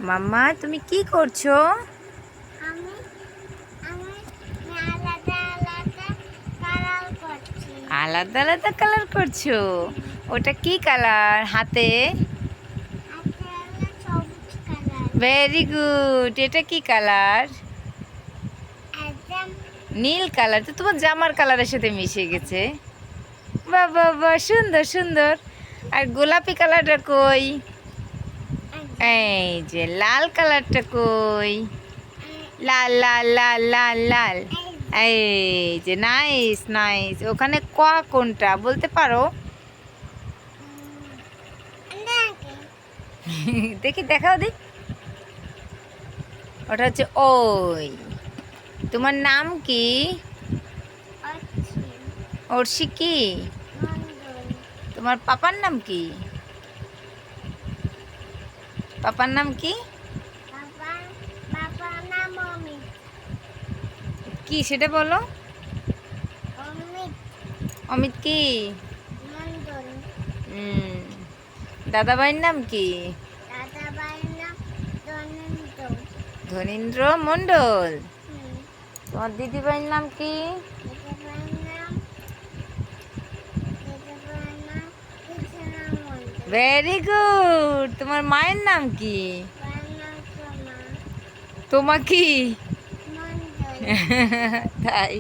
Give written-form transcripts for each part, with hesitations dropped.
মাম্মা তুমি কি করছো? আমি আমি আলাদা আলাদা কালার করছি। আলাদা আলাদা কালার করছো? ওটা কি কালার হাতে? একটা হলো সবুজ কালার, ভেরি গুড। এটা কি কালার? একদম নীল কালার। তো তোমার জামার কালারের সাথে মিশে গেছে। বাহ বাহ বাহ, সুন্দর সুন্দর। আর গোলাপি কালারটা কই? এই যে লাল কালারটা কই? লাল লাল লাল লাল লাল। এই যে নাইস নাইস। ওখানে ক কোনটা বলতে পারো? দেখি দেখাও দিক। ওটা হচ্ছে ওই। তোমার নাম কি? অর্ষি কি? তোমার পাপার নাম কি? পাপার নাম কি? বাবা নাম অমিত। কি সেটা বলো। অমিত অমিত কি? মন্ডল। হুম। দাদাভাইয়ের নাম কি? দাদা ভাইয়ের নাম ধনেন্দ্র। ধনীন্দ্র মণ্ডল। হুম, তোমার দিদিভাইয়ের নাম কি? দিদি ভাইয়ের নাম কৃষ্ণা মন্ডল। Very good. তোমার মায়ের নাম কি? ভাইয়ের নাম সোমা তোমা কি? মন্ডল। তাই?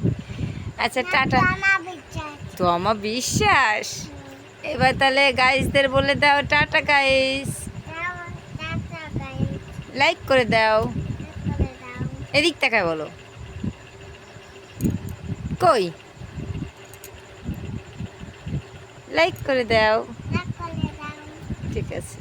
আচ্ছা নাম টাটা। তমা বিশ্বাস। তো আমার বিশ্বাস। হুম, এবার তাহলে গাইসদের বলে দাও টাটা গাইস। দাও টাটা গাইস। লাইক করে দাও। করে দাও। এদিক তাকায় বলো। কই? লাইক করে দাও। করে দাও। ঠিক আছে।